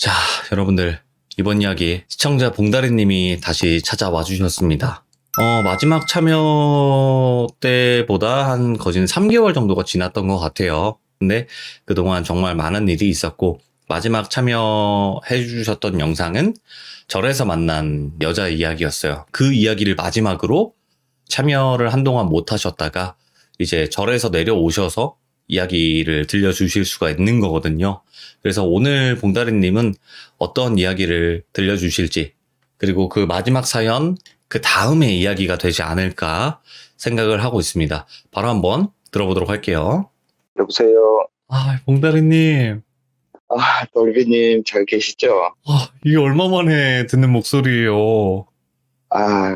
자, 여러분들, 이번 이야기 시청자 봉다리님이 다시 찾아와 주셨습니다. 마지막 참여 때보다 한 거진 3개월 정도가 지났던 것 같아요. 근데 그동안 정말 많은 일이 있었고, 마지막 참여해 주셨던 영상은 절에서 만난 여자 이야기였어요. 그 이야기를 마지막으로 참여를 한동안 못 하셨다가, 이제 절에서 내려오셔서 이야기를 들려주실 수가 있는 거거든요. 그래서 오늘 봉다리님은 어떤 이야기를 들려주실지, 그리고 그 마지막 사연, 그 다음에 이야기가 되지 않을까 생각을 하고 있습니다. 바로 한번 들어보도록 할게요. 여보세요. 봉다리님. 돌비님 잘 계시죠? 이게 얼마 만에 듣는 목소리예요.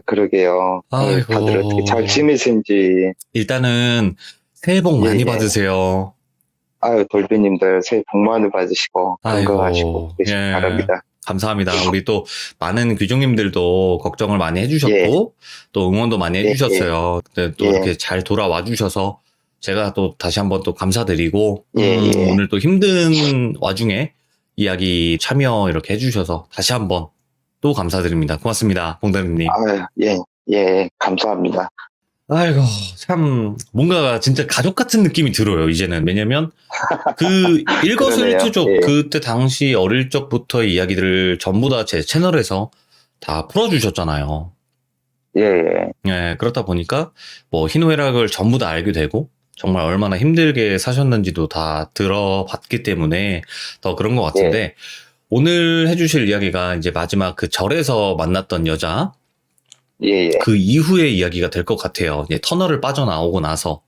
그러게요. 다들 어떻게 잘 아이고. 지내신지. 일단은 새해 복 예, 많이 예. 받으세요. 돌비님들 새해 복 많이 받으시고 건강하시고 아이고, 계시기 예. 바랍니다. 감사합니다. 우리 또 많은 규종님들도 걱정을 많이 해주셨고, 또 응원도 많이 예, 해주셨어요. 근데 또 예. 이렇게 잘 돌아와 주셔서 제가 또 다시 한번 또 감사드리고, 예, 예. 오늘 또 힘든 와중에 이야기 참여 이렇게 해주셔서 다시 한번 또 감사드립니다. 고맙습니다. 봉다리님. 예, 감사합니다. 아이고, 참, 뭔가 진짜 가족 같은 느낌이 들어요, 이제는. 왜냐면, 그 일거수일투족, 그러네요. 예. 그때 당시 어릴 적부터의 이야기들을 전부 다 제 채널에서 다 풀어주셨잖아요. 예. 예, 그렇다 보니까, 뭐, 희노애락을 전부 다 알게 되고, 정말 얼마나 힘들게 사셨는지도 다 들어봤기 때문에 더 그런 것 같은데, 오늘 해주실 이야기가 이제 마지막 그 절에서 만났던 여자, 예. 그 이후의 이야기가 될 것 같아요. 이제 터널을 빠져나오고 나서.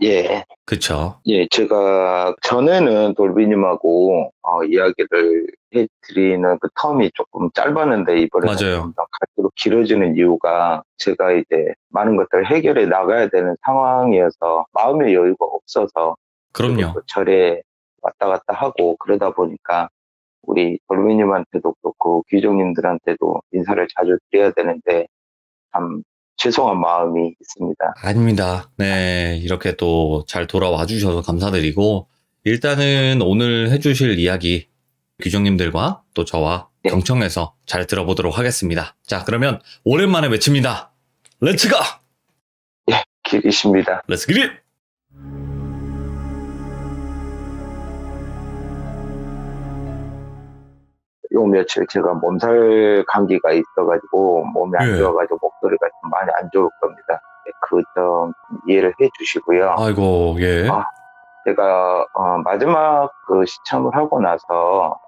예. 그쵸. 예, 제가 전에는 돌비님하고 이야기를 해드리는 그 텀이 조금 짧았는데 이번에는 맞아요. 좀 더 갈수록 길어지는 이유가 제가 이제 많은 것들을 해결해 나가야 되는 상황이어서 마음의 여유가 없어서 그리고 그럼요. 또 절에 왔다 갔다 하고 그러다 보니까 우리 돌비님한테도 그렇고 귀족님들한테도 인사를 자주 드려야 되는데 참 죄송한 마음이 있습니다. 아닙니다. 네, 이렇게 또 잘 돌아와 주셔서 감사드리고, 일단은 오늘 해주실 이야기, 규정님들과 또 저와 네. 경청해서 잘 들어보도록 하겠습니다. 자, 그러면 오랜만에 외칩니다. 렛츠가! 예, 길이십니다. 렛츠 기릿! 요 며칠 제가 몸살 감기가 있어가지고 몸이 안 예. 좋아가지고 목소리가 좀 많이 안 좋을 겁니다. 그 점 이해를 해주시고요. 아이고, 예. 제가 마지막 그 시참을 하고 나서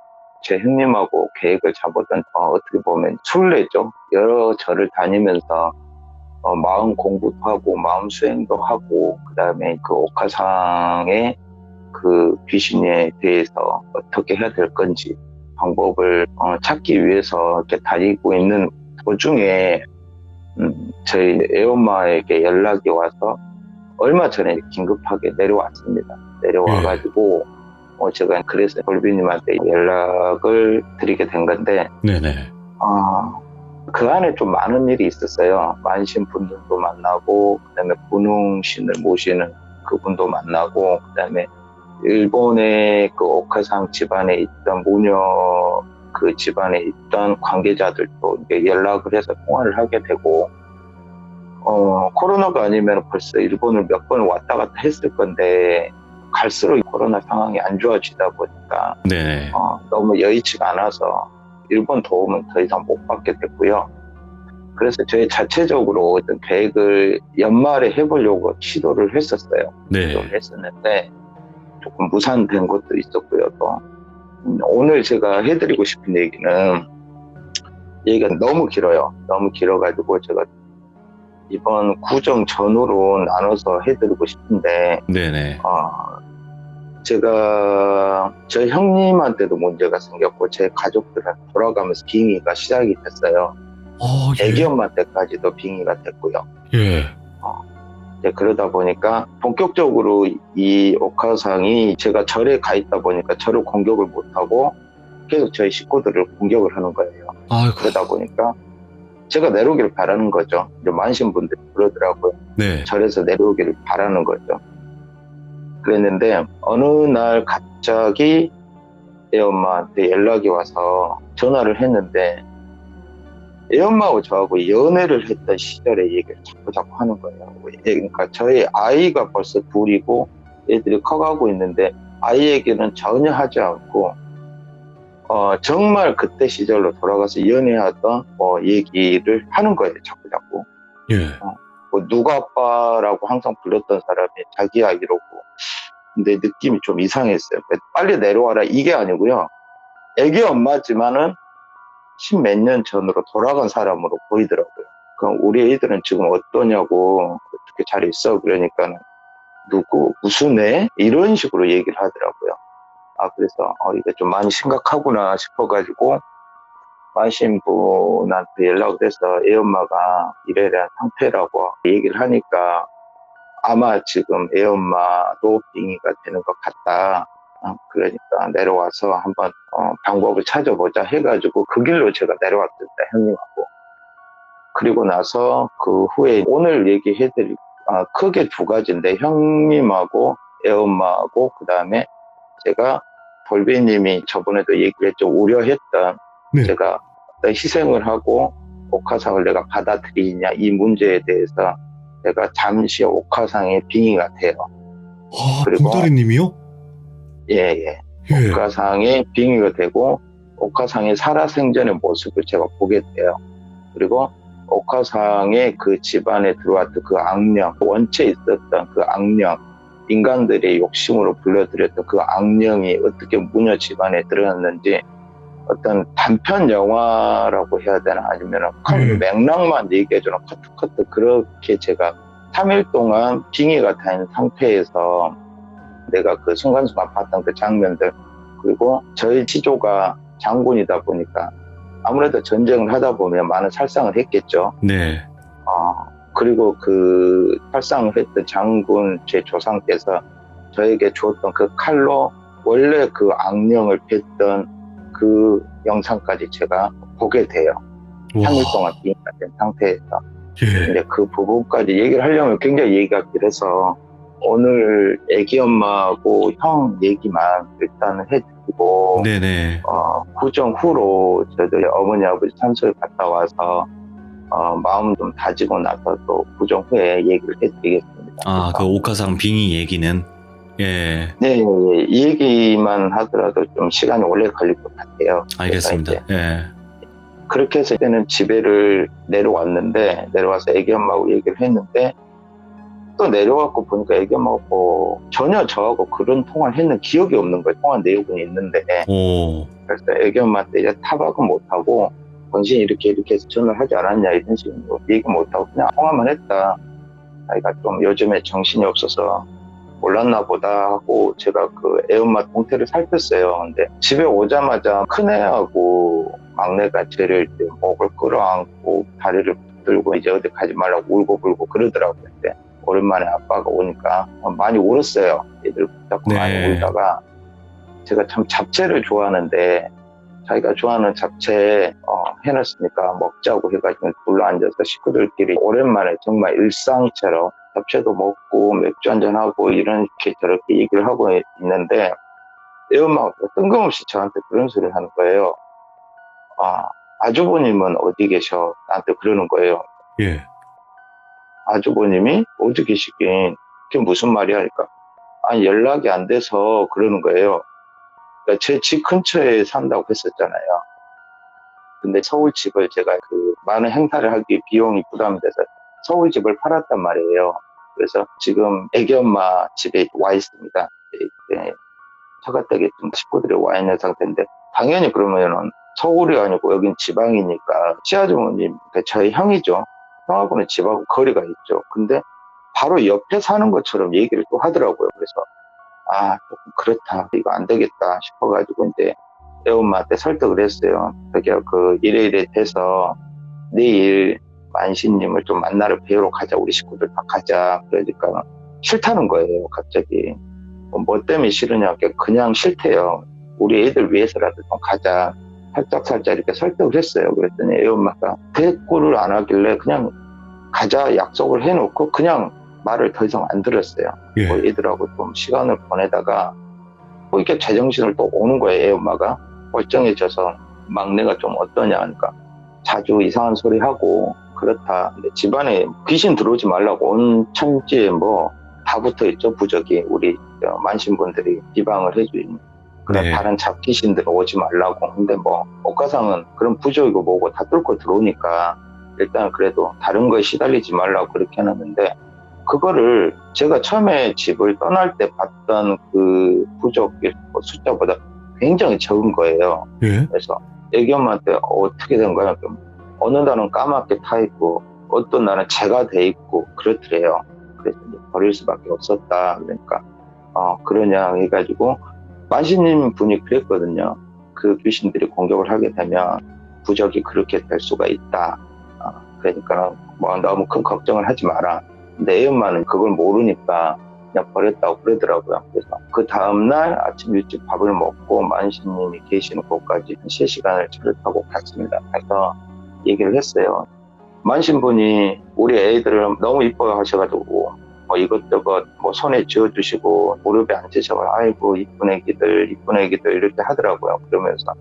제 형님하고 계획을 잡았던 어떻게 보면 순례죠. 여러 절을 다니면서 마음 공부도 하고 마음 수행도 하고 그다음에 그 옥화상의 그 귀신에 대해서 어떻게 해야 될 건지 방법을 찾기 위해서 이렇게 다니고 있는 도중에 저희 애엄마에게 연락이 와서 얼마 전에 긴급하게 내려왔습니다. 내려와가지고 제가 그래서 돌비님한테 연락을 드리게 된 건데 네네. 그 안에 좀 많은 일이 있었어요. 만신분들도 만나고 그다음에 분홍신을 모시는 그분도 만나고 그다음에 일본의 그 옥화상 집안에 있던 모녀 그 집안에 있던 관계자들도 이제 연락을 해서 통화를 하게 되고 코로나가 아니면 벌써 일본을 몇 번 왔다 갔다 했을 건데 갈수록 코로나 상황이 안 좋아지다 보니까 네네. 너무 여의치가 않아서 일본 도움은 더 이상 못 받게 됐고요. 그래서 저희 자체적으로 어떤 계획을 연말에 해보려고 시도를 했었어요. 네. 시도를 했었는데 조금 무산된 것도 있었고요. 또 오늘 제가 해드리고 싶은 얘기가 너무 길어요. 너무 길어가지고 제가 이번 구정 전후로 나눠서 해드리고 싶은데 네네. 제가 저희 형님한테도 문제가 생겼고 제 가족들한테 돌아가면서 빙의가 시작이 됐어요. 예. 애기 엄마 때까지도 빙의가 됐고요. 예. 그러다 보니까 본격적으로 이 옥화상이 제가 절에 가 있다 보니까 저를 공격을 못하고 계속 저희 식구들을 공격을 하는 거예요. 아이고. 그러다 보니까 제가 내려오기를 바라는 거죠. 이제 만신분들이 그러더라고요. 네. 절에서 내려오기를 바라는 거죠. 그랬는데 어느 날 갑자기 애엄마한테 연락이 와서 전화를 했는데 애엄마하고 저하고 연애를 했던 시절의 얘기를 자꾸 하는 거예요. 그러니까 저희 아이가 벌써 둘이고 애들이 커가고 있는데 아이 얘기는 전혀 하지 않고 정말 그때 시절로 돌아가서 연애하던 얘기를 하는 거예요. 자꾸. 예. 뭐 누가 아빠라고 항상 불렀던 사람이 자기야 이러고. 근데 느낌이 좀 이상했어요. 빨리 내려와라 이게 아니고요. 애기 엄마지만은 십몇 년 전으로 돌아간 사람으로 보이더라고요. 그럼 우리 애들은 지금 어떠냐고 어떻게 잘 있어? 그러니까 누구 무슨 애? 이런 식으로 얘기를 하더라고요. 그래서 이게 좀 많이 심각하구나 싶어가지고 마신 분한테 연락을 해서 애 엄마가 이래이래한 상태라고 얘기를 하니까 아마 지금 애 엄마도 빙의가 되는 것 같다. 그러니까 내려와서 한번 방법을 찾아보자 해가지고 그 길로 제가 내려왔습니다. 형님하고. 그리고 나서 그 후에 오늘 얘기해드릴 크게 두 가지인데 형님하고 애엄마하고 그 다음에 제가 돌비님이 저번에도 얘기를 했죠. 우려했던 네. 제가 어떤 희생을 하고 옥화상을 내가 받아들이냐 이 문제에 대해서 제가 잠시 옥화상의 빙의가 돼요. 그리고 봉다리님이요? 예. 예. 옥화상의 빙의가 되고 옥화상의 살아생전의 모습을 제가 보게 돼요. 그리고 옥화상의 그 집안에 들어왔던 그 악령, 원체 있었던 그 악령, 인간들의 욕심으로 불러들였던 그 악령이 어떻게 무녀 집안에 들어왔는지 어떤 단편 영화라고 해야 되나 아니면 큰 맥락만 얘기해주는 커트 그렇게 제가 3일 동안 빙의가 된 상태에서 내가 그 순간순간 봤던 그 장면들 그리고 저희 시조가 장군이다 보니까 아무래도 전쟁을 하다 보면 많은 살상을 했겠죠. 네. 그리고 그 살상을 했던 장군 제 조상께서 저에게 주었던 그 칼로 원래 그 악령을 뺐던 그 영상까지 제가 보게 돼요. 3일 동안 빙의가 된 상태에서. 예. 근데 그 부분까지 얘기를 하려면 굉장히 얘기가 길어서 오늘 애기 엄마하고 형 얘기만 일단 해드리고 네네. 구정 후로 저도 어머니 아버지 산소에 갔다 와서 마음 좀 다지고 나서 또 구정 후에 얘기를 해드리겠습니다. 그 옥화상 빙의 얘기는 예. 네, 이 얘기만 하더라도 좀 시간이 오래 걸릴 것 같아요. 알겠습니다. 예. 그렇게 해서 그때는 집에를 내려와서 애기 엄마하고 얘기를 했는데 또 내려와서 보니까 애기 엄마가 전혀 저하고 그런 통화를 했는 기억이 없는 거예요. 통화 내용이 있는데. 그래서 애기 엄마한테 이제 타박은 못하고 당신이 이렇게 해서 전화를 하지 않았냐 이런 식으로 얘기 못하고 그냥 통화만 했다. 자기가 좀 요즘에 정신이 없어서 몰랐나 보다 하고 제가 그 애엄마 동태를 살폈어요. 근데 집에 오자마자 큰애하고 막내가 쟤를 목을 끌어안고 다리를 붙들고 이제 어디 가지 말라고 울고불고 그러더라고요. 근데 오랜만에 아빠가 오니까 많이 울었어요. 애들 붙잡고 많이 울다가 제가 참 잡채를 좋아하는데 자기가 좋아하는 잡채 해놨으니까 먹자고 해가지고 둘러앉아서 식구들끼리 오랜만에 정말 일상처럼 잡채도 먹고 맥주 한잔하고 이렇게 저렇게 얘기를 하고 있는데 애엄마가 뜬금없이 저한테 그런 소리를 하는 거예요. 아주버님은 어디 계셔? 나한테 그러는 거예요. 예. 아주버님이 어디 계시긴 그게 무슨 말이야? 그러니까 아니 연락이 안 돼서 그러는 거예요. 그러니까 제 집 근처에 산다고 했었잖아요. 근데 서울 집을 제가 그 많은 행사를 하기 비용이 부담돼서 서울 집을 팔았단 말이에요. 그래서 지금 애기 엄마 집에 와 있습니다. 처가댁에 좀 식구들이 와 있는 상태인데 당연히 그러면은 서울이 아니고 여긴 지방이니까 시아주머님, 그러니까 저희 형이죠. 형하고는 집하고 거리가 있죠. 근데 바로 옆에 사는 것처럼 얘기를 또 하더라고요. 그래서 조금 그렇다. 이거 안 되겠다 싶어가지고 이제 애엄마한테 설득을 했어요. 저기야 그 이래 돼서 내일 만신님을 좀 만나러 뵈러 가자. 우리 식구들 다 가자. 그러니까 싫다는 거예요. 갑자기. 뭐 때문에 싫으냐. 그냥 싫대요. 우리 애들 위해서라도 좀 가자. 살짝 이렇게 설득을 했어요. 그랬더니 애엄마가 대꾸를 안 하길래 그냥 가자 약속을 해놓고 그냥 말을 더 이상 안 들었어요. 예. 애들하고 좀 시간을 보내다가 또 이렇게 제정신을 또 오는 거예요. 애 엄마가 멀쩡해져서 막내가 좀 어떠냐 하니까 자주 이상한 소리 하고 그렇다. 근데 집안에 귀신 들어오지 말라고 온 천지에 뭐 다 붙어 있죠. 부적이 우리 만신분들이 비방을 해주니 그런 네. 다른 잡귀신들 오지 말라고. 근데 뭐 옥가상은 그런 부적이고 뭐고 다 뚫고 들어오니까 일단 그래도 다른 거에 시달리지 말라고 그렇게 해놨는데, 그거를 제가 처음에 집을 떠날 때 봤던 그 부적 숫자보다 굉장히 적은 거예요. 예? 그래서 애기 엄마한테 어떻게 된 거야? 그럼 어느 날은 까맣게 타 있고 어떤 날은 재가 돼 있고 그렇더래요. 그래서 이제 버릴 수밖에 없었다. 그러니까 그러냐 해가지고 만신님 분이 그랬거든요. 그 귀신들이 공격을 하게 되면 부적이 그렇게 될 수가 있다. 그러니까 뭐 너무 큰 걱정을 하지 마라. 근데 애 엄마는 그걸 모르니까 그냥 버렸다고 그러더라고요. 그래서 그 다음날 아침 일찍 밥을 먹고 만신님이 계시는 곳까지 한 3시간을 차를 타고 갔습니다. 가서 얘기를 했어요. 만신분이 우리 애들을 너무 이뻐 하셔가지고 뭐 이것저것 뭐 손에 쥐어주시고 무릎에 앉으셔서 아이고 이쁜 애기들 이렇게 하더라고요. 그러면서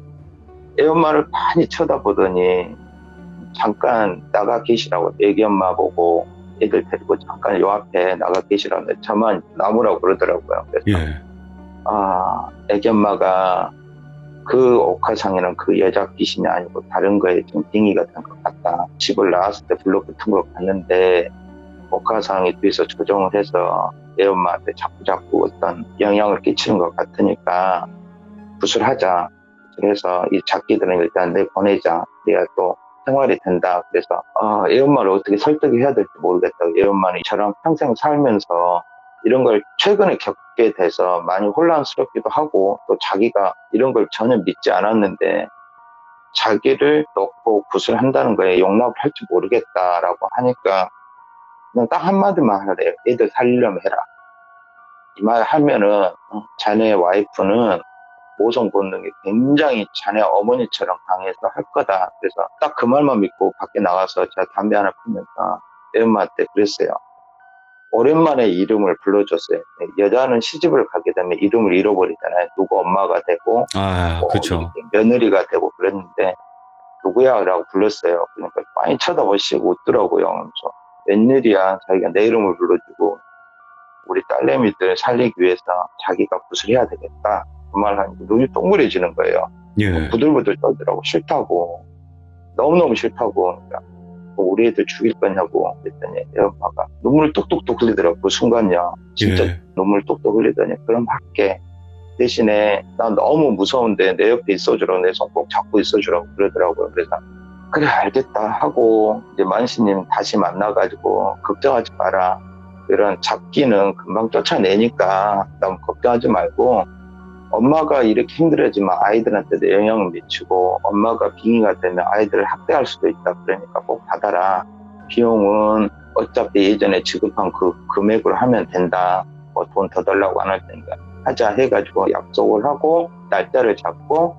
애 엄마를 많이 쳐다보더니 잠깐 나가 계시라고, 애기 엄마 보고 애들 데리고 잠깐 요 앞에 나가 계시라는데 저만 나무라고 그러더라고요. 그래서 예. 애기 엄마가 그 옥화상에는 그 여자 귀신이 아니고 다른 거에 좀 빙의가 된 것 같다. 집을 나왔을 때 불러붙은 걸 봤는데 옥화상이 뒤에서 조종을 해서 애 엄마한테 자꾸 어떤 영향을 끼치는 것 같으니까 구술하자. 그래서 이 작기들은 일단 내보내자. 그래야 또 생활이 된다. 그래서 애 엄마를 어떻게 설득해야 될지 모르겠다. 애 엄마는 저랑 평생 살면서 이런 걸 최근에 겪게 돼서 많이 혼란스럽기도 하고 또 자기가 이런 걸 전혀 믿지 않았는데 자기를 넣고 구술한다는 거에 용납을 할지 모르겠다라고 하니까 그냥 딱 한마디만 하래요. 애들 살리려면 해라. 이 말 하면은 자네 와이프는 모성 본능이 굉장히 자네 어머니처럼 강해서 할 거다. 그래서 딱 그 말만 믿고 밖에 나가서 제가 담배 하나 피면서 애 엄마한테 그랬어요. 오랜만에 이름을 불러줬어요. 여자는 시집을 가게 되면 이름을 잃어버리잖아요. 누구 엄마가 되고 뭐 그쵸. 며느리가 되고 그랬는데 누구야? 라고 불렀어요. 그러니까 많이 쳐다보시고 웃더라고요. 그래서 웬일이야? 자기가 내 이름을 불러주고 우리 딸내미들 살리기 위해서 자기가 구슬해야 되겠다. 그 말 하니까 눈이 동그래지는 거예요. 예. 부들부들 떨더라고. 싫다고. 너무너무 싫다고. 그러니까 우리 애들 죽일 거냐고 그랬더니 애 엄마가 눈물 뚝뚝뚝 흘리더라고. 그 순간요. 진짜 예. 눈물 뚝뚝 흘리더니 그럼 할게. 대신에 난 너무 무서운데 내 옆에 있어주라고, 내 손 꼭 잡고 있어주라고 그러더라고요. 그래서 그래 알겠다 하고 이제 만신님 다시 만나가지고 걱정하지 마라. 이런 잡기는 금방 쫓아내니까 너무 걱정하지 말고 엄마가 이렇게 힘들어지면 아이들한테도 영향을 미치고 엄마가 빙의가 되면 아이들을 학대할 수도 있다. 그러니까 꼭 받아라. 비용은 어차피 예전에 지급한 그 금액으로 하면 된다. 뭐 돈 더 달라고 안 할 테니까 하자 해가지고 약속을 하고 날짜를 잡고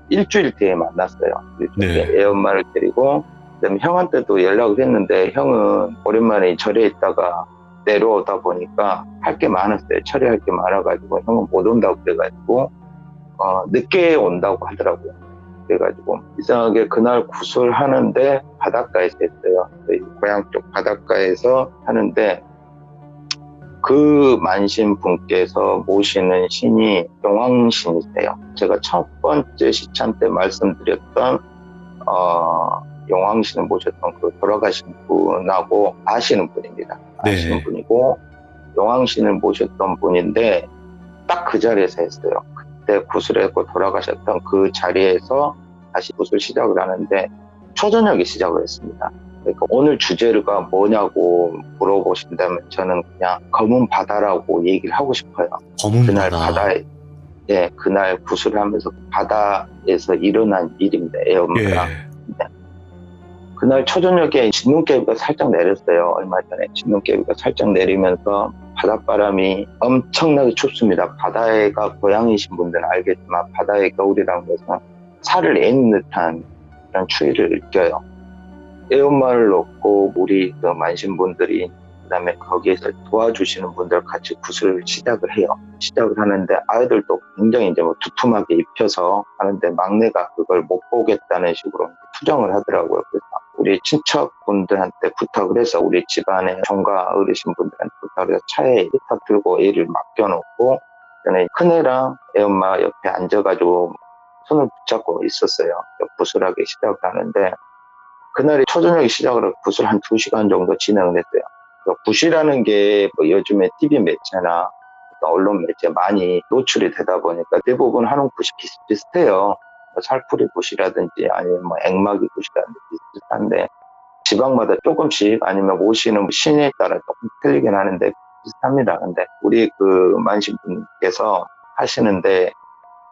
일주일 뒤에 만났어요. 네. 애 엄마를 데리고 그다음에 형한테도 연락을 했는데 형은 오랜만에 절에 있다가 내려오다 보니까 할 게 많았어요. 처리할 게 많아가지고 형은 못 온다고 그래가지고 늦게 온다고 하더라고요. 그래가지고 이상하게 그날 구슬하는데 바닷가에서 했어요. 저희 고향 쪽 바닷가에서 하는데 그 만신 분께서 모시는 신이 용왕신이세요. 제가 첫 번째 시참 때 말씀드렸던 용왕신을 모셨던 그 돌아가신 분하고 아시는 분입니다. 아시는 네. 분이고 용왕신을 모셨던 분인데 딱 그 자리에서 했어요. 그때 구슬했고 돌아가셨던 그 자리에서 다시 구슬 시작을 하는데 초저녁에 시작을 했습니다. 그러니까 오늘 주제가 뭐냐고 물어보신다면 저는 그냥 검은 바다라고 얘기를 하고 싶어요. 검은 그날 바다. 바다에 그날 구슬하면서 바다에서 일어난 일입니다. 애 엄마랑. 예. 그날 초저녁에 진눈깨비가 살짝 내렸어요. 얼마 전에 진눈깨비가 살짝 내리면서 바닷바람이 엄청나게 춥습니다. 바다가 고향이신 분들은 알겠지만 바다의 겨울이라는 것은 살을 내는 듯한 그런 추위를 느껴요. 애 엄마를 놓고 우리 그 만신분들이 그다음에 거기에서 도와주시는 분들 같이 굿을 시작을 해요. 시작을 하는데 아이들도 굉장히 이제 뭐 두툼하게 입혀서 하는데 막내가 그걸 못 보겠다는 식으로 투정을 하더라고요. 그래서 우리 친척분들한테 부탁을 해서 우리 집안의 종가 어르신분들한테 부탁을 해서 차에 히터 들고 애를 맡겨놓고 저는 큰애랑 애엄마 옆에 앉아가지고 손을 붙잡고 있었어요. 부술하게 시작을 하는데 그날이 초저녁에 시작을 하고 굿을 한 2시간 정도 진행을 했어요. 굿이라는 게 뭐 요즘에 TV 매체나 언론 매체 많이 노출이 되다 보니까 대부분 하는 굿이 비슷비슷해요. 뭐 살풀이 굿이라든지 아니면 뭐 액막이 굿이라든지 비슷비슷한데 지방마다 조금씩 아니면 오시는 신에 따라 조금 틀리긴 하는데 비슷합니다. 근데 우리 그 만신분께서 하시는데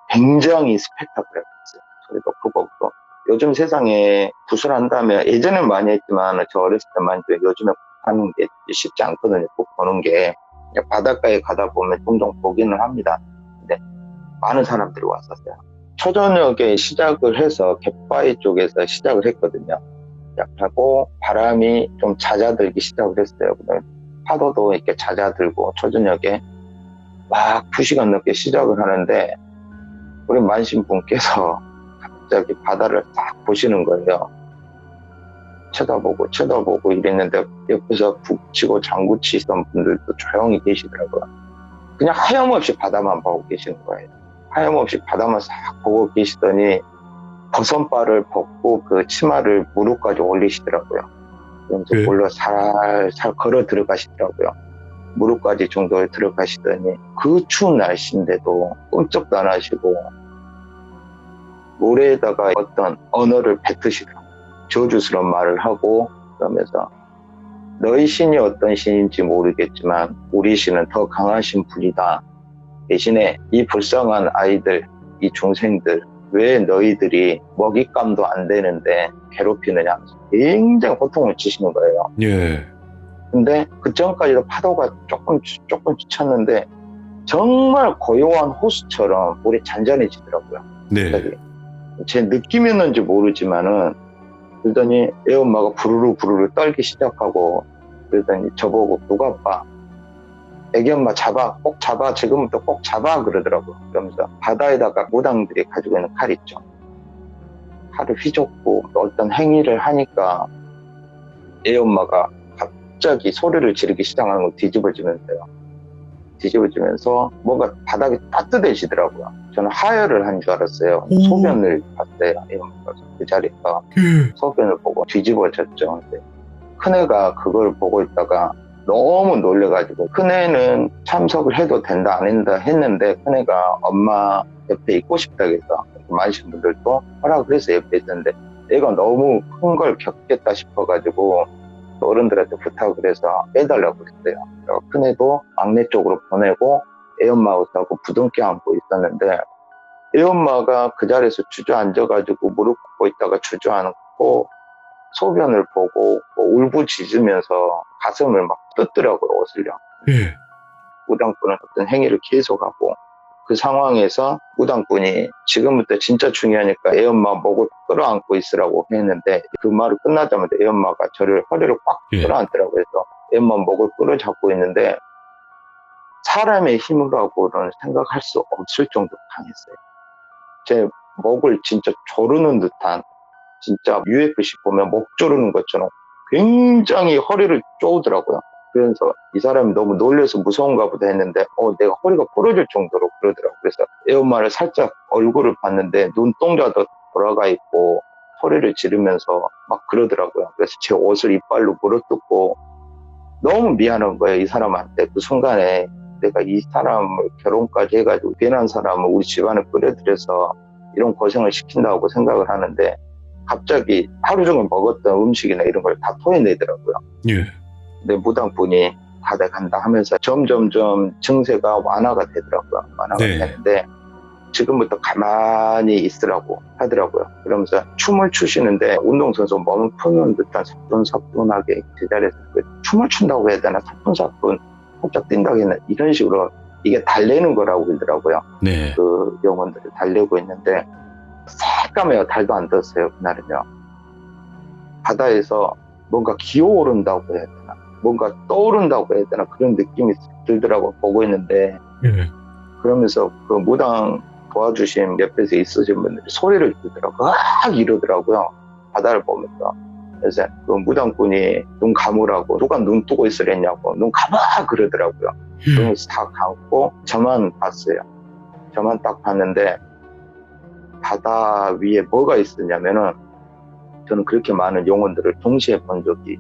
굉장히 스펙타클했어요. 소리도 크고 또 요즘 세상에 굿을 한다면 예전엔 많이 했지만 저 어렸을 때만 해도 요즘에 하는 게 쉽지 않거든요. 굿 보는 게 바닷가에 가다 보면 종종 보기는 합니다. 근데 많은 사람들이 왔었어요. 초저녁에 시작을 해서 갯바위 쪽에서 시작을 했거든요. 시작하고 바람이 좀 잦아들기 시작을 했어요. 그다음에 파도도 이렇게 잦아들고 초저녁에 막 2시간 넘게 시작을 하는데 우리 만신분께서 갑자기 바다를 딱 보시는 거예요. 쳐다보고 이랬는데 옆에서 북치고 장구치던 분들도 조용히 계시더라고요. 그냥 하염없이 바다만 보고 계시는 거예요. 하염없이 바다만 싹 보고 계시더니 버선발을 벗고 그 치마를 무릎까지 올리시더라고요. 그러면서 물로 살살 걸어 들어가시더라고요. 무릎까지 정도에 들어가시더니 그 추운 날씨인데도 끔찍도 안 하시고 모래에다가 어떤 언어를 뱉으시더라고요. 저주스러운 말을 하고 그러면서 너희 신이 어떤 신인지 모르겠지만 우리 신은 더 강하신 분이다. 대신에 이 불쌍한 아이들, 이 중생들 왜 너희들이 먹잇감도 안 되는데 괴롭히느냐 하면서 굉장히 고통을 주시는 거예요. 예. 근데 그 전까지도 파도가 조금 쳤는데 정말 고요한 호수처럼 물이 잔잔해지더라고요. 네. 제 느낌이었는지 모르지만은 그러더니 애엄마가 부르르 떨기 시작하고 그러더니 저보고 누가 봐 애기 엄마 잡아 꼭 잡아 지금부터 꼭 잡아 그러더라고요. 그러면서 바다에다가 무당들이 가지고 있는 칼 있죠. 칼을 휘젓고 어떤 행위를 하니까 애엄마가 갑자기 소리를 지르기 시작하는 거 뒤집어지면서 뭔가 바닥이 따뜻해지더라고요. 저는 하혈을 한 줄 알았어요. 소변을 봤어요. 애엄마가 그 자리에서 소변을 보고 뒤집어졌죠. 큰애가 그걸 보고 있다가 너무 놀래가지고 큰애는 참석을 해도 된다 안 된다 했는데 큰애가 엄마 옆에 있고 싶다 해서 많으신 분들도 허락을 해서 옆에 있었는데 애가 너무 큰 걸 겪겠다 싶어가지고 어른들한테 부탁을 해서 빼달라고 했어요. 큰애도 막내 쪽으로 보내고 애엄마하고 부둥켜 안고 있었는데 애엄마가 그 자리에서 주저앉아가지고 무릎 꿇고 있다가 주저앉고 소변을 보고 울부짖으면서 가슴을 막 뜯더라고요, 옷을요. 예. 무당꾼은 어떤 행위를 계속하고 그 상황에서 무당꾼이 지금부터 진짜 중요하니까 애엄마 목을 끌어안고 있으라고 했는데 그 말을 끝나자마자 애엄마가 저를 허리를 꽉 끌어안더라고요. 그래서 애엄마 목을 끌어잡고 있는데 사람의 힘으로는 생각할 수 없을 정도로 강했어요. 제 목을 진짜 조르는 듯한 진짜 UFC 보면 목 조르는 것처럼 굉장히 허리를 쪼으더라고요. 그래서 이 사람이 너무 놀라서 무서운가 보다 했는데 내가 허리가 부러질 정도로 그러더라고요. 그래서 애엄마를 살짝 얼굴을 봤는데 눈동자도 돌아가 있고 소리를 지르면서 막 그러더라고요. 그래서 제 옷을 이빨로 물어뜯고 너무 미안한 거예요. 이 사람한테. 그 순간에 내가 이 사람을 결혼까지 해가지고 괜한 사람을 우리 집안에 끌어들여서 이런 고생을 시킨다고 생각을 하는데 갑자기 하루 종일 먹었던 음식이나 이런 걸 다 토해내더라고요. 예. 근데 무당분이 다 돼간다 하면서 점점점 증세가 완화가 되더라고요. 완화가 되는데 지금부터 가만히 있으라고 하더라고요. 그러면서 춤을 추시는데 운동선수 몸을 푸는 듯한 사뿐사뿐하게 제자리에서 춤을 춘다고 해야 되나 사뿐사뿐 살짝 뛴다고 해야 되나 이런 식으로 이게 달래는 거라고 그러더라고요. 네. 그 영혼들을 달래고 있는데 새까매요. 달도 안 떴어요. 그날은요. 바다에서 뭔가 기어오른다고 해야 되나 뭔가 떠오른다고 해야 되나 그런 느낌이 들더라고 보고 있는데 예. 그러면서 그 무당 도와주신 옆에서 있으신 분들이 소리를 지르더라고요. 막 이러더라고요. 바다를 보면서. 그래서 그 무당꾼이 눈 감으라고 누가 눈 뜨고 있으랬냐고 눈 감아 그러더라고요. 그러면서 다 감고 저만 봤어요. 저만 딱 봤는데 바다 위에 뭐가 있었냐면은 저는 그렇게 많은 영혼들을 동시에 본 적이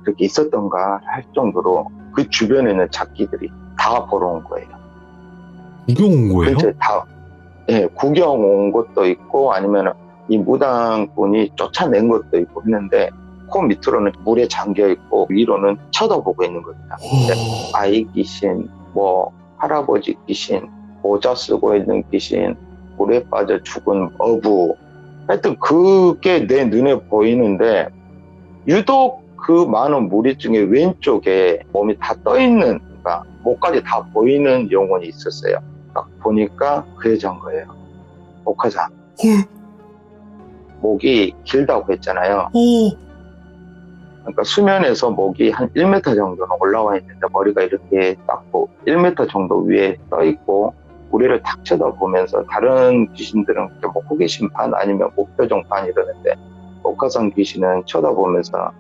그렇게 있었던가 할 정도로 그 주변에 있는 작기들이 다 보러 온 거예요. 구경 온 거예요? 근처에 다 예, 구경 온 것도 있고 아니면 이 무당꾼이 쫓아낸 것도 있고 했는데 코 밑으로는 물에 잠겨 있고 위로는 쳐다보고 있는 겁니다. 아이 귀신, 뭐 할아버지 귀신, 모자 쓰고 있는 귀신, 물에 빠져 죽은 어부 하여튼 그게 내 눈에 보이는데 유독 그 많은 무리 중에 왼쪽에 몸이 다 떠있는 그러니까 목까지 다 보이는 영혼이 있었어요. 딱 보니까 그 여자인 거예요. 옥화상. 목이 길다고 했잖아요. 그러니까 수면에서 목이 한 1m 정도는 올라와 있는데 머리가 이렇게 딱 1m 정도 위에 떠 있고 우리를 탁 쳐다보면서 다른 귀신들은 뭐 호기심판 아니면 목표정판 이러는데 옥화상 귀신은 쳐다보면서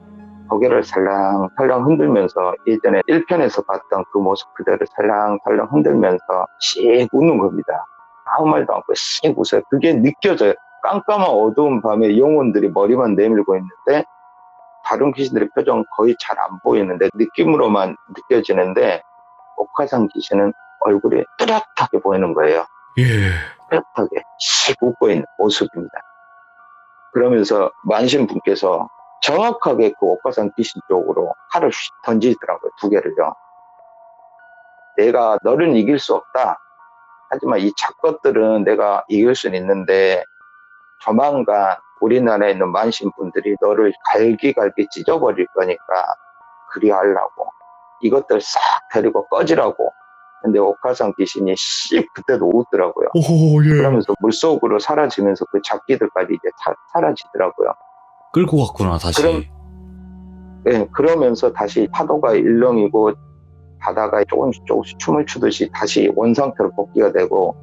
고개를 살랑살랑 흔들면서 예전에 1편에서 봤던 그 모습 그대로 살랑살랑 흔들면서 씩 웃는 겁니다. 아무 말도 않고 씩 웃어요. 그게 느껴져요. 깜깜한 어두운 밤에 영혼들이 머리만 내밀고 있는데 다른 귀신들의 표정 거의 잘 안 보이는데 느낌으로만 느껴지는데 옥화상 귀신은 얼굴이 뚜렷하게 보이는 거예요. 예. 뚜렷하게 씩 웃고 있는 모습입니다. 그러면서 만신분께서 정확하게 그 옥화상 귀신 쪽으로 칼을 던지더라고요. 2개를요. 내가 너를 이길 수 없다. 하지만 이 작것들은 내가 이길 수는 있는데 조만간 우리나라에 있는 만신분들이 너를 갈기갈기 찢어버릴 거니까 그리하려고 이것들 싹 데리고 꺼지라고. 근데 옥화상 귀신이 그때도 웃더라고요. 오, 예. 그러면서 물속으로 사라지면서 그 작기들까지 이제 사라지더라고요. 끌고 갔구나, 다시. 그러면서 다시 파도가 일렁이고 바다가 조금씩 춤을 추듯이 다시 원상태로 복귀가 되고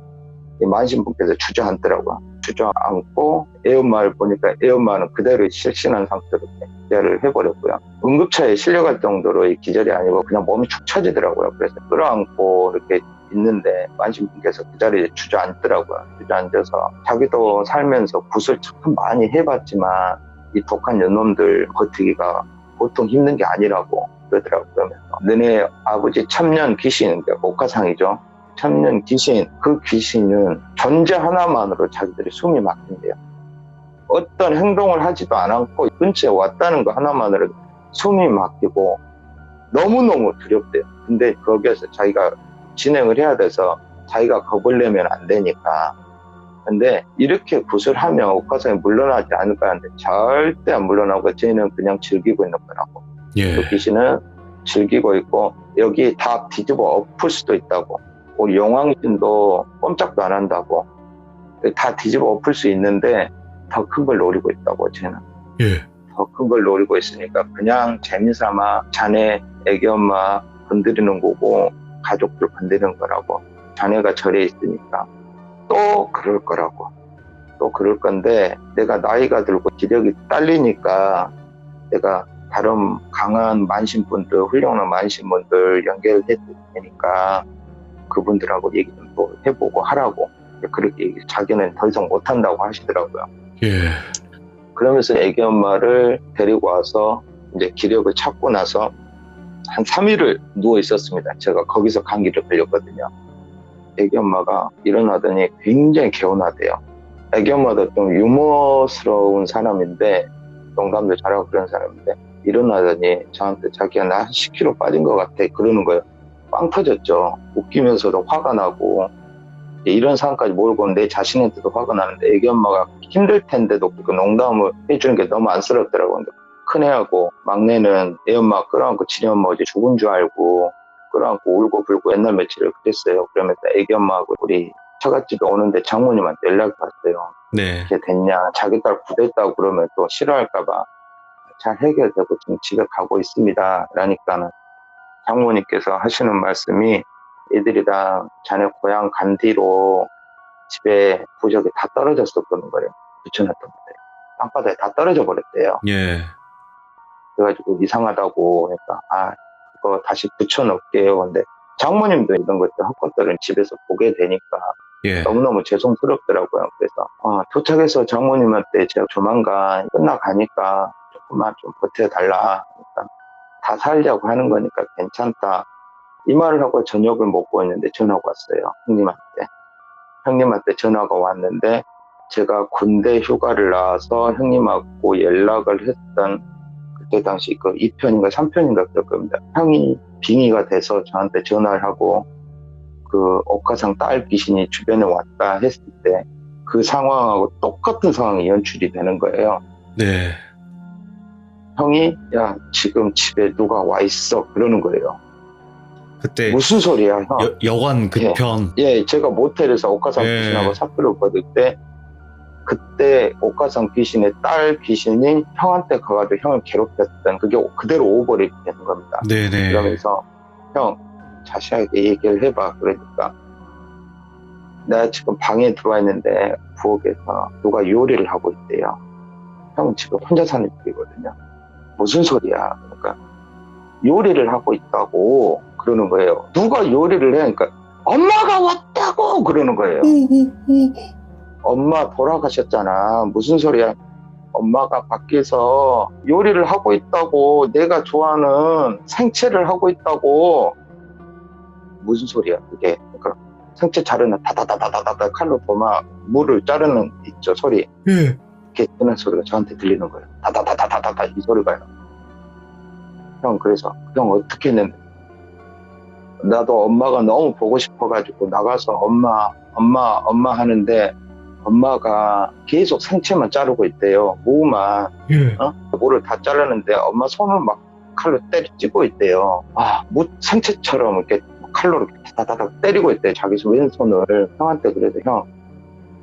이 만신분께서 주저앉더라고요. 주저앉고 애엄마를 보니까 애엄마는 그대로 실신한 상태로 기절을 해버렸고요. 응급차에 실려갈 정도로 기절이 아니고 그냥 몸이 축 처지더라고요. 그래서 끌어안고 이렇게 있는데 만신분께서 그 자리에 주저앉더라고요. 주저앉아서 자기도 살면서 굿을 참 많이 해봤지만 이 독한 연놈들 버티기가 보통 힘든 게 아니라고 그러더라고요. 그러면서 너네 아버지 천년 귀신, 옥화상이죠. 천년 귀신, 그 귀신은 존재 하나만으로 자기들이 숨이 막힌대요. 어떤 행동을 하지도 않았고 근처에 왔다는 거 하나만으로 숨이 막히고 너무너무 두렵대요. 근데 거기에서 자기가 진행을 해야 돼서 자기가 겁을 내면 안 되니까. 근데 이렇게 굿을 하면 옥화상이 물러나지 않을 거라는데 절대 안 물러나고 쟤는 그냥 즐기고 있는 거라고. 예. 그 귀신은 즐기고 있고 여기 다 뒤집어 엎을 수도 있다고. 우리 용왕신도 꼼짝도 안 한다고. 다 뒤집어 엎을 수 있는데 더 큰 걸 노리고 있다고 쟤는. 예. 더 큰 걸 노리고 있으니까 그냥 재미삼아 자네 애기 엄마 건드리는 거고 가족들 건드리는 거라고. 자네가 절에 있으니까 또 그럴 거라고. 또 그럴 건데 내가 나이가 들고 기력이 딸리니까 내가 다른 강한 만신분들, 훌륭한 만신분들 연결해 줄 테니까 그분들하고 얘기 좀 또 해보고 하라고. 그렇게 자기는 더 이상 못한다고 하시더라고요. 예. 그러면서 애기 엄마를 데리고 와서 이제 기력을 찾고 나서 한 3일을 누워 있었습니다. 제가 거기서 감기를 걸렸거든요. 애기 엄마가 일어나더니 굉장히 개운하대요. 애기 엄마도 좀 유머스러운 사람인데 농담도 잘하고 그런 사람인데 일어나더니 저한테 자기가 나 10kg 빠진 것 같아 그러는 거예요. 빵 터졌죠. 웃기면서도 화가 나고 이런 상황까지 몰고 내 자신한테도 화가 나는데 애기 엄마가 힘들 텐데도 그 농담을 해주는 게 너무 안쓰럽더라고요. 큰애하고 막내는 애 엄마 끌어안고 지네 엄마 어제 죽은 줄 알고 끌어안고 울고 불고 옛날 며칠을 그랬어요. 그러면서 애기 엄마하고 우리 처갓집에 오는데 장모님한테 연락이 왔어요. 네. 이렇게 됐냐. 자기 딸 구됐다고 그러면 또 싫어할까봐 잘 해결되고 지금 집에 가고 있습니다. 라니까는 장모님께서 하시는 말씀이 애들이 다 자네 고향 간 뒤로 집에 부적이 다 떨어졌었던 거예요. 붙여놨던 거예요. 땅바닥에 다 떨어져 버렸대요. 예. 그래가지고 이상하다고 하니까 그거 다시 붙여놓을게요. 근데 장모님도 이런 것들 헛것들은 집에서 보게 되니까 예. 너무너무 죄송스럽더라고요. 그래서 도착해서 장모님한테 제가 조만간 끝나가니까 조금만 좀 버텨달라. 그러니까 다 살려고 하는 거니까 괜찮다. 이 말을 하고 저녁을 먹고 있는데 전화가 왔어요. 형님한테 전화가 왔는데 제가 군대 휴가를 나와서 형님하고 연락을 했던 그때 당시 그 2편인가 3편인가 그럴 겁니다. 형이 빙의가 돼서 저한테 전화를 하고 그 옥가상 딸 귀신이 주변에 왔다 했을 때 그 상황하고 똑같은 상황이 연출이 되는 거예요. 네. 형이 야 지금 집에 누가 와 있어 그러는 거예요. 그때 무슨 소리야 형? 여관 그 편. 예, 제가 모텔에서 옥가상 예. 귀신하고 사표를 받을 때 그때 옥가상 귀신의 딸 귀신이 형한테 가가지고 형을 괴롭혔던 그게 그대로 오버랩이 되는 겁니다. 네네. 그러면서 형 자세하게 얘기를 해봐. 그러니까 내가 지금 방에 들어와 있는데 부엌에서 누가 요리를 하고 있대요. 형은 지금 혼자 사는 집이거든요. 무슨 소리야? 그러니까 요리를 하고 있다고 그러는 거예요. 누가 요리를 해? 그러니까 엄마가 왔다고 그러는 거예요. 엄마 돌아가셨잖아. 무슨 소리야? 엄마가 밖에서 요리를 하고 있다고. 내가 좋아하는 생채를 하고 있다고. 무슨 소리야 그게? 그러니까 생채 자르는 다다다다다다 칼로 도마 물을 자르는 있죠 소리. 예. 이렇게 드는 소리가 저한테 들리는 거예요. 다다다다다다 이 소리가요. 형 그래서 형 어떻게 했는데 나도 엄마가 너무 보고 싶어가지고 나가서 엄마 하는데 엄마가 계속 생채만 자르고 있대요. 무만. 예. 물을 다 자르는데 엄마 손을 막 칼로 찌고 있대요. 생채처럼 이렇게 칼로 이렇게 다다다닥 때리고 있대요. 자기 왼손을. 형한테 그래서 형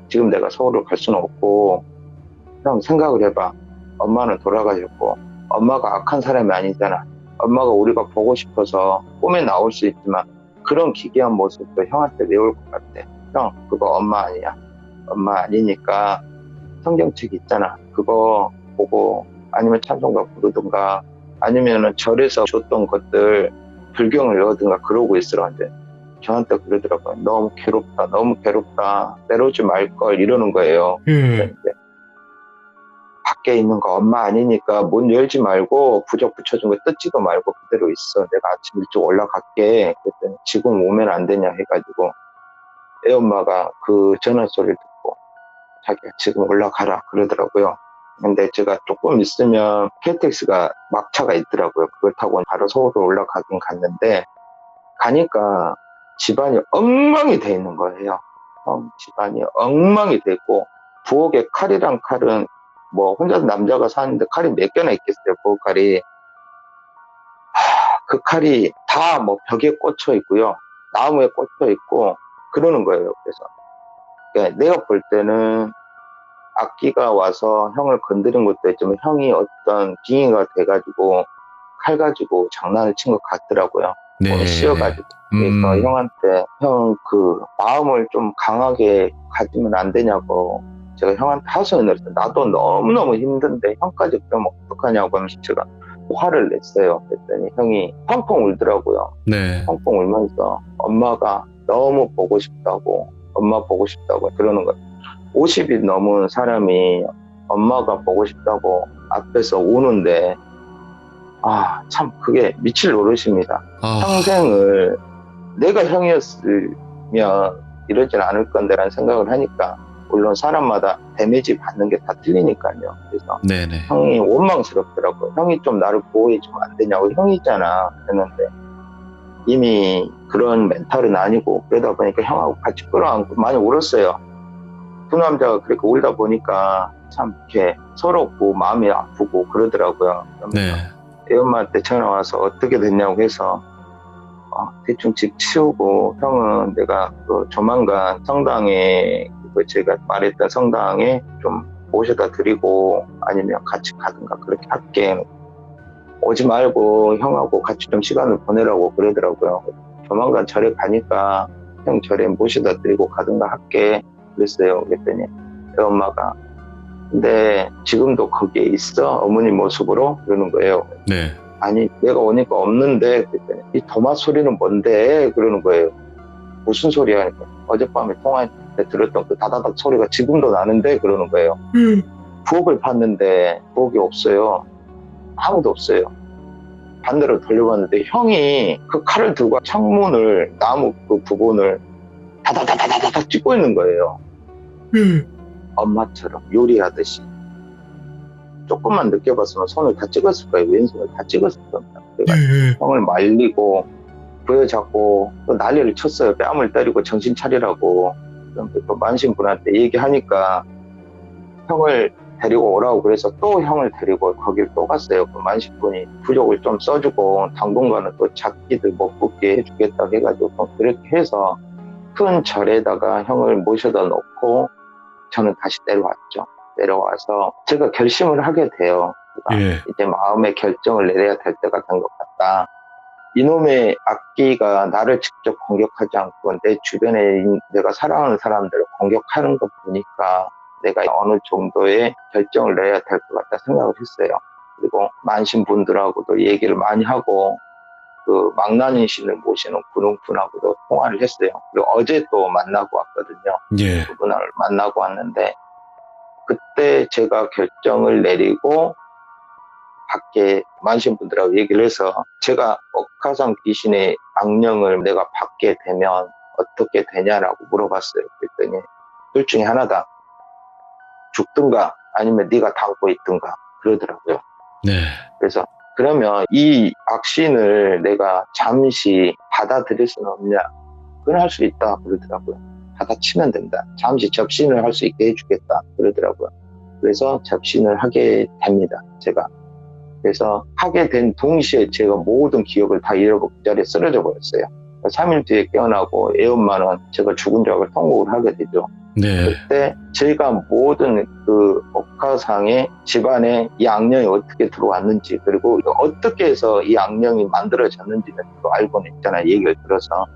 지금 내가 서울을 갈 수는 없고 형 생각을 해봐. 엄마는 돌아가셨고 엄마가 악한 사람이 아니잖아. 엄마가 우리가 보고 싶어서 꿈에 나올 수 있지만 그런 기괴한 모습도 형한테 외울 것 같아. 형 그거 엄마 아니야. 엄마 아니니까 성경책 있잖아. 그거 보고 아니면 찬송가 부르든가 아니면은 절에서 줬던 것들 불경을 외우든가 그러고 있으라는데 저한테 그러더라고요. 너무 괴롭다. 때려오지 말걸 이러는 거예요. 그런데 밖에 있는 거 엄마 아니니까 문 열지 말고 부적 붙여준 거 뜯지도 말고 그대로 있어. 내가 아침 일찍 올라갈게. 그랬더니 지금 오면 안 되냐 해가지고 애엄마가 그 전화 소리를 듣고 자기가 지금 올라가라 그러더라고요. 근데 제가 조금 있으면 KTX가 막차가 있더라고요. 그걸 타고 바로 서울로 올라가긴 갔는데 가니까 집안이 엉망이 돼 있는 거예요. 집안이 엉망이 돼 있고 부엌에 칼이랑 칼은 뭐 혼자 남자가 사는데 칼이 몇 개나 있겠어요. 부엌 칼이. 그 칼이 다 뭐 벽에 꽂혀 있고요. 나무에 꽂혀 있고 그러는 거예요. 그래서 그러니까 내가 볼 때는 악기가 와서 형을 건드린 것도 있지만 형이 어떤 빙의가 돼가지고 칼 가지고 장난을 친 것 같더라고요. 네. 씌워가지고. 그래서 형한테 형 그 마음을 좀 강하게 가지면 안 되냐고 제가 형한테 하소연을 했어요. 나도 너무너무 힘든데 형까지 그러면 어떡하냐고 하면서 제가 화를 냈어요. 그랬더니 형이 펑펑 울더라고요. 네. 펑펑 울면서 엄마가 너무 보고 싶다고 엄마 보고 싶다고 그러는 거예요. 50이 넘은 사람이 엄마가 보고 싶다고 앞에서 우는데 참 그게 미칠 노릇입니다. 평생을 내가 형이었으면 이러진 않을 건데라는 생각을 하니까 물론 사람마다 데미지 받는 게 다 틀리니까요. 그래서 네네. 형이 원망스럽더라고요. 형이 좀 나를 보호해주면 안 되냐고. 형이잖아 그랬는데 이미 그런 멘탈은 아니고 그러다 보니까 형하고 같이 끌어안고 많이 울었어요. 두 남자가 그렇게 울다 보니까 참 이렇게 서럽고 마음이 아프고 그러더라고요. 네. 애엄마한테 전화 와서 어떻게 됐냐고 해서 대충 집 치우고 형은 내가 그 조만간 성당에 제가 말했던 성당에 좀 모셔다 드리고 아니면 같이 가든가 그렇게 할게. 오지 말고 형하고 같이 좀 시간을 보내라고 그러더라고요. 조만간 절에 가니까 형 절에 모셔다 드리고 가든가 할게 그랬어요. 그랬더니 엄마가 근데 지금도 거기에 있어? 어머니 모습으로? 그러는 거예요. 네. 아니 내가 오니까 없는데 그랬더니 이 도마 소리는 뭔데? 그러는 거예요. 무슨 소리야? 그러니까 어젯밤에 통화할 때 들었던 그 다다닥 소리가 지금도 나는데 그러는 거예요. 부엌을 봤는데 부엌이 없어요. 아무도 없어요. 반대로 돌려봤는데 형이 그 칼을 들고 창문을 나무 그 부분을 다다다다다닥 찍고 있는 거예요. 엄마처럼 요리하듯이. 조금만 늦게 봤으면 손을 다 찍었을 거예요. 왼손을 다 찍었을 겁니다. 그래서 형을 말리고 부여잡고 또 난리를 쳤어요. 뺨을 때리고 정신 차리라고. 또 만신분한테 얘기하니까 형을 데리고 오라고 그래서 또 형을 데리고 거길 또 갔어요. 그 만신분이 부족을 좀 써주고 당분간은 또 작기들 못 붙게 해주겠다 해가지고 그렇게 해서 큰 절에다가 형을 모셔다 놓고 저는 다시 내려왔죠. 내려와서 제가 결심을 하게 돼요. 예. 이제 마음의 결정을 내려야 될 때가 된 것 같다. 이놈의 악기가 나를 직접 공격하지 않고 내 주변에 내가 사랑하는 사람들을 공격하는 것 보니까 내가 어느 정도의 결정을 내야 될 것 같다 생각을 했어요. 그리고 만신분들하고도 얘기를 많이 하고 그 망나니 신을 모시는 군웅분하고도 통화를 했어요. 그리고 어제 또 만나고 왔거든요. 예. 그분을 만나고 왔는데 그때 제가 결정을 내리고 밖에 만신분들하고 얘기를 해서 제가 억하상 귀신의 악령을 내가 받게 되면 어떻게 되냐라고 물어봤어요. 그랬더니 둘 중에 하나다. 죽든가 아니면 네가 담고 있든가 그러더라고요. 네. 그래서 그러면 이 악신을 내가 잠시 받아들일 수는 없냐? 그건 할 수 있다 그러더라고요. 받아치면 된다. 잠시 접신을 할 수 있게 해주겠다 그러더라고요. 그래서 접신을 하게 됩니다. 제가. 그래서 하게 된 동시에 제가 모든 기억을 다 잃어버리고 그 자리에 쓰러져 버렸어요. 3일 뒤에 깨어나고 애엄마는 제가 죽은 줄 알고 통곡을 하게 되죠. 네. 그때 제가 모든 그 억하상의 집안에 이 악령이 어떻게 들어왔는지 그리고 어떻게 해서 이 악령이 만들어졌는지는 또 알고는 있잖아요. 얘기를 들어서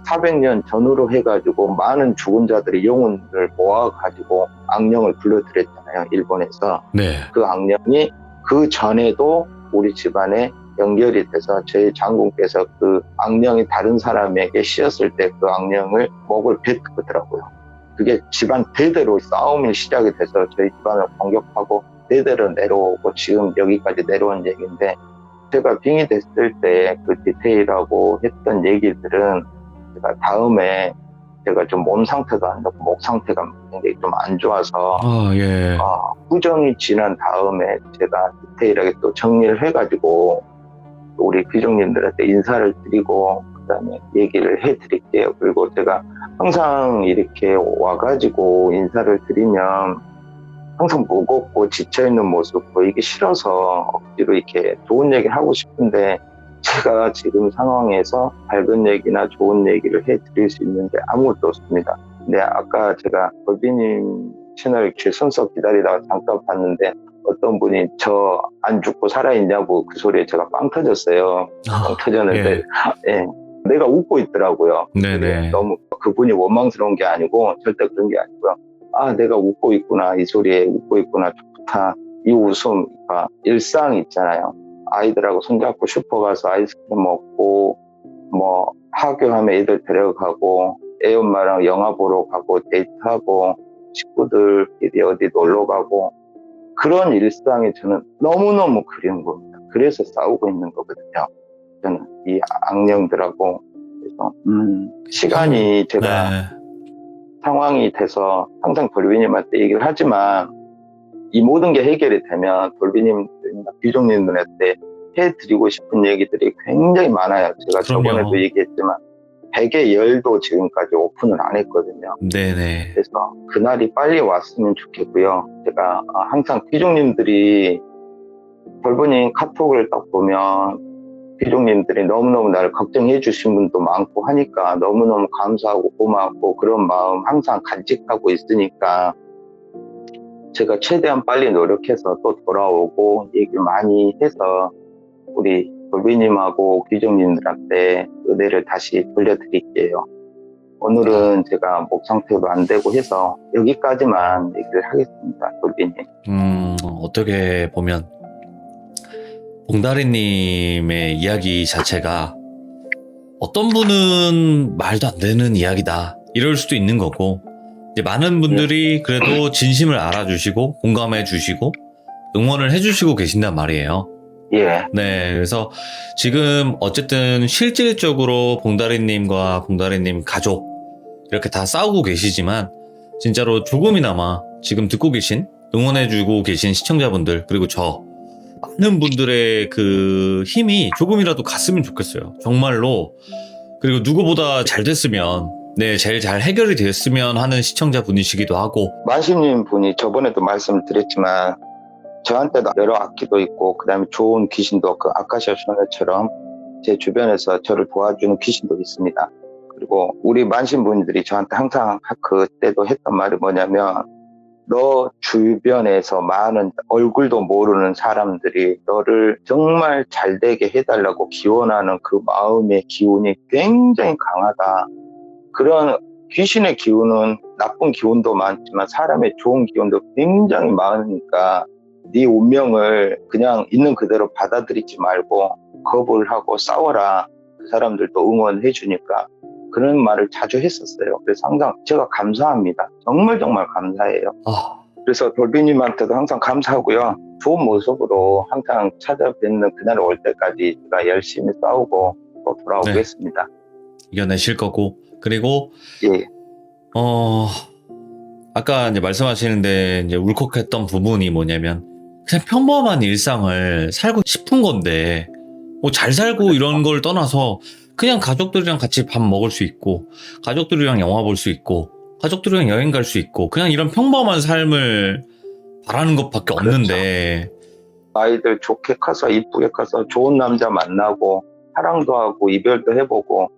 400년 전후로 해가지고 많은 죽은 자들의 영혼을 모아가지고 악령을 불러들였잖아요. 일본에서. 네. 그 악령이 그 전에도 우리 집안에 연결이 돼서 저희 장군께서 그 악령이 다른 사람에게 씌었을 때 그 악령을 목을 뱉더라고요. 그게 집안 대대로 싸움이 시작이 돼서 저희 집안을 공격하고 대대로 내려오고 지금 여기까지 내려온 얘기인데 제가 빙의 됐을 때 그 디테일하고 했던 얘기들은 제가 다음에 제가 좀 몸 상태가 안 좋고 목 상태가 굉장히 좀 안 좋아서 예. 후정이 지난 다음에 제가 디테일하게 또 정리를 해가지고 우리 귀족님들한테 인사를 드리고 그다음에 얘기를 해드릴게요. 그리고 제가 항상 이렇게 와가지고 인사를 드리면 항상 무겁고 지쳐있는 모습 보이기 싫어서 억지로 이렇게 좋은 얘기를 하고 싶은데 제가 지금 상황에서 밝은 얘기나 좋은 얘기를 해드릴 수 있는 게 아무것도 없습니다. 근데 아까 제가 걸비님 채널 순서 기다리다가 잠깐 봤는데 어떤 분이 저 안 죽고 살아있냐고 그 소리에 제가 빵 터졌어요. 빵 터졌는데 예. 내가 웃고 있더라고요. 네네. 너무 그분이 원망스러운 게 아니고 절대 그런 게 아니고요. 아 내가 웃고 있구나. 이 소리에 웃고 있구나. 좋다. 이 웃음과 일상 있잖아요. 아이들하고 손잡고 슈퍼 가서 아이스크림 먹고 뭐 하교하면 애들 데려가고 애 엄마랑 영화 보러 가고 데이트하고 친구들끼리 어디 놀러 가고 그런 일상이 저는 너무너무 그리운 겁니다. 그래서 싸우고 있는 거거든요. 저는 이 악령들하고 그래서 시간이 제가 상황이 돼서 항상 돌비님한테 얘기를 하지만 이 모든 게 해결이 되면 돌비님들이나 귀족님들한테 해드리고 싶은 얘기들이 굉장히 많아요. 제가 저번에도 얘기했지만 100의 열도 지금까지 오픈을 안 했거든요. 네네. 그래서 그날이 빨리 왔으면 좋겠고요. 제가 항상 귀족님들이 돌보님 카톡을 딱 보면 귀족님들이 너무너무 나를 걱정해 주신 분도 많고 하니까 너무너무 감사하고 고맙고 그런 마음 항상 간직하고 있으니까 제가 최대한 빨리 노력해서 또 돌아오고 얘기를 많이 해서 우리 돌비님하고 귀정님들한테 은혜를 다시 돌려드릴게요. 오늘은 제가 목 상태도 안 되고 해서 여기까지만 얘기를 하겠습니다. 돌비님. 어떻게 보면 봉다리님의 이야기 자체가 어떤 분은 말도 안 되는 이야기다 이럴 수도 있는 거고, 이제 많은 분들이 그래도 진심을 알아주시고 공감해 주시고 응원을 해주시고 계신단 말이에요. 예. 네, 그래서 지금 어쨌든 실질적으로 봉다리님과 봉다리님 가족 이렇게 다 싸우고 계시지만, 진짜로 조금이나마 지금 듣고 계신, 응원해주고 계신 시청자분들, 그리고 저 많은 분들의 그 힘이 조금이라도 갔으면 좋겠어요. 정말로. 그리고 누구보다 잘 됐으면, 네, 제일 잘 해결이 됐으면 하는 시청자분이시기도 하고. 만심님 분이 저번에도 말씀을 드렸지만 저한테도 여러 악기도 있고 그다음에 좋은 귀신도, 그 아카시아 소녀처럼 제 주변에서 저를 도와주는 귀신도 있습니다. 그리고 우리 만신분들이 저한테 항상 그때도 했던 말이 뭐냐면, 너 주변에서 많은 얼굴도 모르는 사람들이 너를 정말 잘 되게 해달라고 기원하는 그 마음의 기운이 굉장히 강하다. 그런 귀신의 기운은 나쁜 기운도 많지만 사람의 좋은 기운도 굉장히 많으니까 네 운명을 그냥 있는 그대로 받아들이지 말고 겁을 하고 싸워라. 그 사람들도 응원해 주니까 그런 말을 자주 했었어요. 그래서 항상 제가 감사합니다. 정말 감사해요. 그래서 돌비님한테도 항상 감사하고요. 좋은 모습으로 항상 찾아뵙는 그날 올 때까지 제가 열심히 싸우고 또 돌아오겠습니다. 이겨내실 거고, 그리고 예. 아까 이제 말씀하시는데 이제 울컥했던 부분이 뭐냐면, 그냥 평범한 일상을 살고 싶은 건데, 뭐 잘 살고 이런 걸 떠나서 그냥 가족들이랑 같이 밥 먹을 수 있고, 가족들이랑 영화 볼 수 있고, 가족들이랑 여행 갈 수 있고, 그냥 이런 평범한 삶을 바라는 것밖에 없는데. 아이들 좋게 커서 이쁘게 커서 좋은 남자 만나고 사랑도 하고 이별도 해보고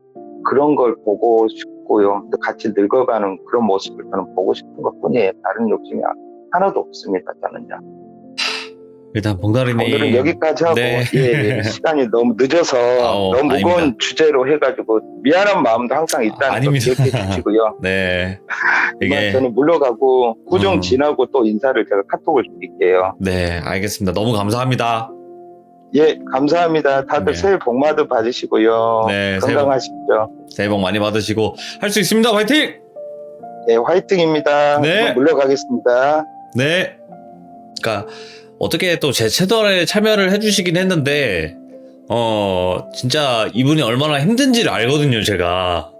그런 걸 보고 싶고요. 같이 늙어가는 그런 모습을 저는 보고 싶은 것뿐이에요. 다른 욕심이 하나도 없습니다. 저는요. 일단 봉다리님, 오늘은 여기까지 하고, 네. 예, 시간이 너무 늦어서 너무 무거운 아닙니다. 주제로 해가지고 미안한 마음도 항상 있다는 거 아닙니다. 기억해 주시고요. 네. 이게, 저는 물러가고 구정 지나고 또 인사를 제가 카톡을 드릴게요. 네, 알겠습니다. 너무 감사합니다. 예, 감사합니다. 다들 네. 새해 복 많이 받으시고요. 네, 건강하십시오. 새해 복 많이 받으시고 할 수 있습니다. 화이팅! 예, 화이팅입니다. 네. 물러가겠습니다. 네. 그러니까 어떻게 또 제 채널에 참여를 해주시긴 했는데, 진짜 이분이 얼마나 힘든지를 알거든요, 제가.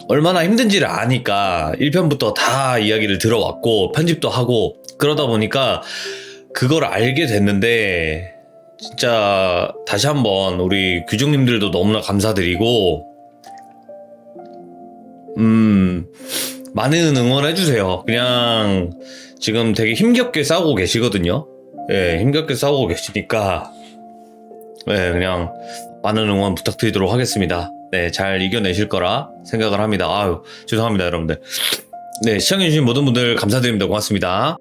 얼마나 힘든지를 아니까 1편부터 다 이야기를 들어왔고 편집도 하고 그러다 보니까 그걸 알게 됐는데, 진짜 다시 한번 우리 귀중님들도 너무나 감사드리고, 많은 응원해주세요. 그냥 지금 되게 힘겹게 싸우고 계시거든요. 예, 힘겹게 싸우고 계시니까, 예, 그냥 많은 응원 부탁드리도록 하겠습니다. 네, 잘 이겨내실 거라 생각을 합니다. 아유, 죄송합니다, 여러분들. 네, 시청해주신 모든 분들 감사드립니다. 고맙습니다.